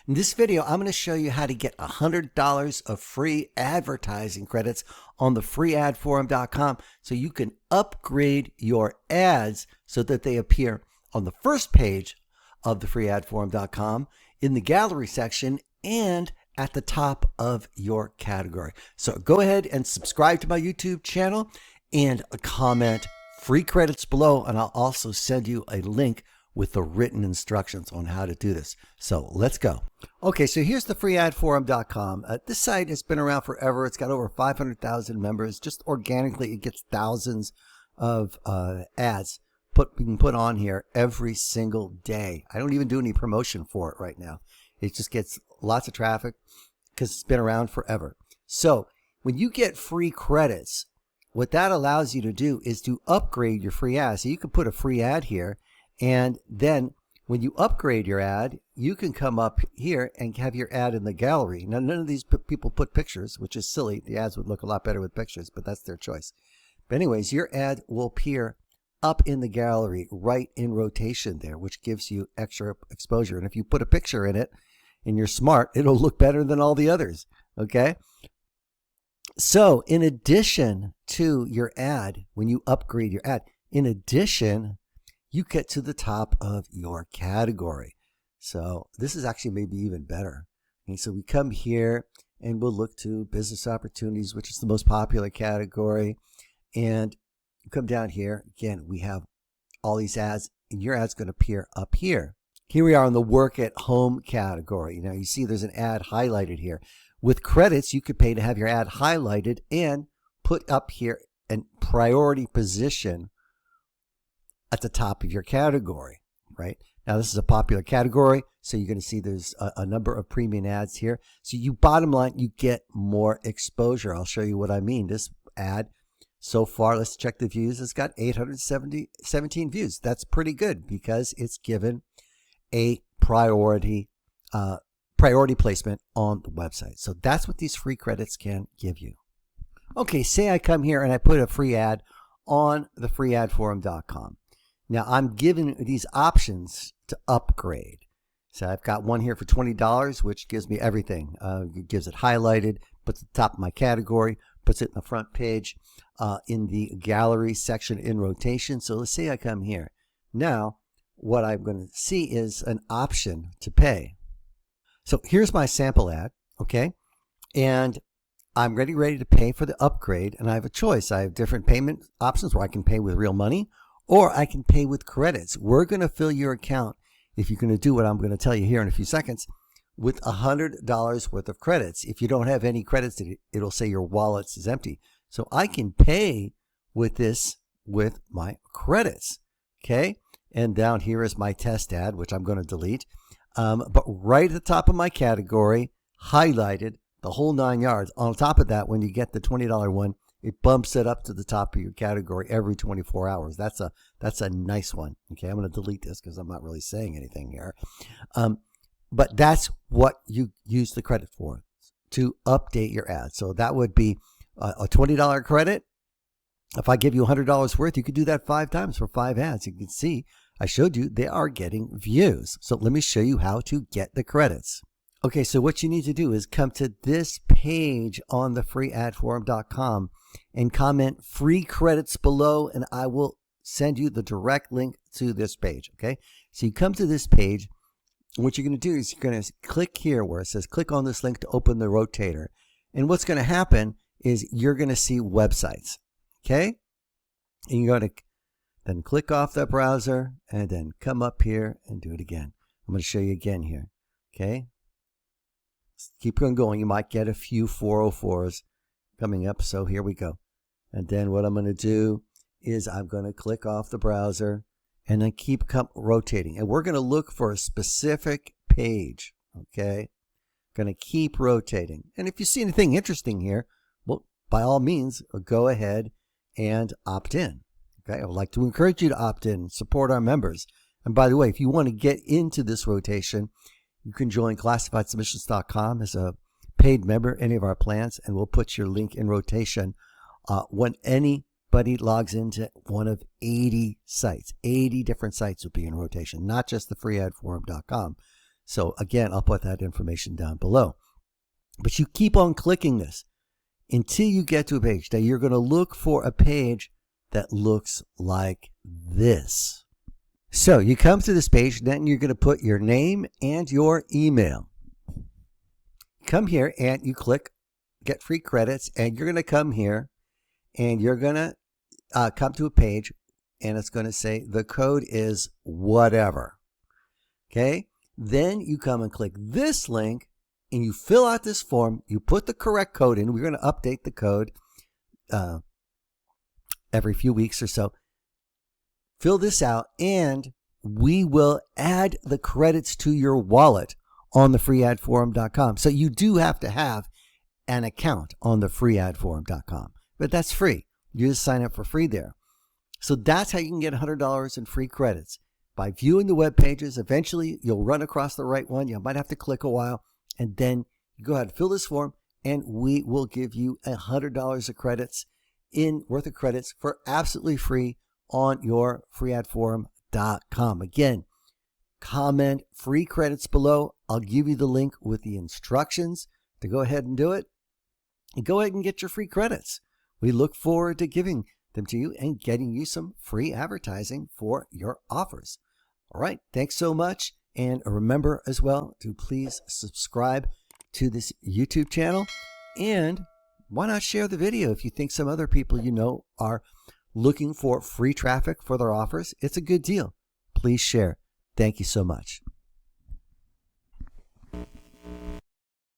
In this video, I'm going to show you how to get $100 of free advertising credits on TheFreeAdForum.com so you can upgrade your ads so that they appear on the first page of TheFreeAdForum.com, in the gallery section, and at the top of your category. So go ahead and subscribe to my YouTube channel and comment free credits below, and I'll also send you a link with the written instructions on how to do this. So let's go. Okay, so here's TheFreeAdForum.com. This site has been around forever. It's got over 500,000 members. Just organically, it gets thousands of ads being put on here every single day. I don't even do any promotion for it right now. It just gets lots of traffic because it's been around forever. So when you get free credits, what that allows you to do is to upgrade your free ad. So you can put a free ad here, and then when you upgrade your ad, you can come up here and have your ad in the gallery. Now, none of these people put pictures, which is silly. The ads would look a lot better with pictures, but that's their choice. But anyways, your ad will appear up in the gallery, right in rotation there, which gives you extra exposure. And if you put a picture in it and you're smart, it'll look better than all the others, okay? So in addition to your ad, when you upgrade your ad, in addition, you get to the top of your category. So this is actually maybe even better. Okay, so we come here and we'll look to business opportunities, which is the most popular category. And you come down here, again, we have all these ads, and your ad's going to appear up here. Here we are in the work at home category. Now you see there's an ad highlighted here. With credits, you could pay to have your ad highlighted and put up here in priority position at the top of your category, right? Now, this is a popular category, so you're going to see there's a number of premium ads here. So you, bottom line, you get more exposure. I'll show you what I mean. This ad, so far, let's check the views. It's got 817 views. That's pretty good because it's given a priority placement on the website. So that's what these free credits can give you. Okay, say I come here and I put a free ad on TheFreeAdForum.com. Now, I'm given these options to upgrade. So I've got one here for $20, which gives me everything. It gives it highlighted, puts it at the top of my category, puts it in the front page, in the gallery section in rotation. So let's say I come here. Now, what I'm going to see is an option to pay. So here's my sample ad, okay? And I'm ready to pay for the upgrade, and I have a choice. I have different payment options where I can pay with real money, or I can pay with credits. We're going to fill your account, if you're going to do what I'm going to tell you here in a few seconds, with $100 worth of credits. If you don't have any credits, it'll say your wallet is empty. So I can pay with this with my credits, okay? And down here is my test ad, which I'm going to delete. But right at the top of my category, highlighted, the whole 9 yards. On top of that, when you get the $20 one, it bumps it up to the top of your category every 24 hours. That's a nice one. Okay, I'm going to delete this because I'm not really saying anything here. But that's what you use the credit for, to update your ad. So that would be a $20 credit. If I give you $100 worth, you could do that 5 times for 5 ads. You can see I showed you they are getting views. So let me show you how to get the credits. Okay, so what you need to do is come to this page on TheFreeAdForum.com and comment free credits below, and I will send you the direct link to this page, okay? So you come to this page, and what you're going to do is you're going to click here where it says click on this link to open the rotator. And what's going to happen is you're going to see websites, okay? And you're going to then click off the browser and then come up here and do it again. I'm going to show you again here, okay? Keep on going. You might get a few 404s coming up. So here we go. And then what I'm going to do is I'm going to click off the browser and then keep rotating. And we're going to look for a specific page. Okay. Going to keep rotating. And if you see anything interesting here, well, by all means, go ahead and opt in. Okay. I would like to encourage you to opt in, support our members. And by the way, if you want to get into this rotation, you can join ClassifiedSubmissions.com as a paid member, any of our plans, and we'll put your link in rotation when anybody logs into one of 80 sites. 80 different sites will be in rotation, not just TheFreeAdForum.com. So again, I'll put that information down below. But you keep on clicking this until you get to a page. Now you're going to look for a page that looks like this. So you come to this page, then you're going to put your name and your email. Come here and you click get free credits, and you're going to come here and you're going to come to a page, and it's going to say the code is whatever. Okay? Then you come and click this link and you fill out this form. You put the correct code in. We're going to update the code every few weeks or so. Fill this out and we will add the credits to your wallet on TheFreeAdForum.com. So you do have to have an account on TheFreeAdForum.com, but that's free. You just sign up for free there. So that's how you can get $100 in free credits. By viewing the web pages, eventually you'll run across the right one. You might have to click a while, and then you go ahead and fill this form, and we will give you $100 of credits worth of credits for absolutely free on your freeadforum.com. Again, comment free credits below. I'll give you the link with the instructions to go ahead and do it. And go ahead and get your free credits. We look forward to giving them to you and getting you some free advertising for your offers. All right, thanks so much. And remember as well to please subscribe to this YouTube channel. And why not share the video if you think some other people you know are looking for free traffic for their offers? It's a good deal. Please share. Thank you so much.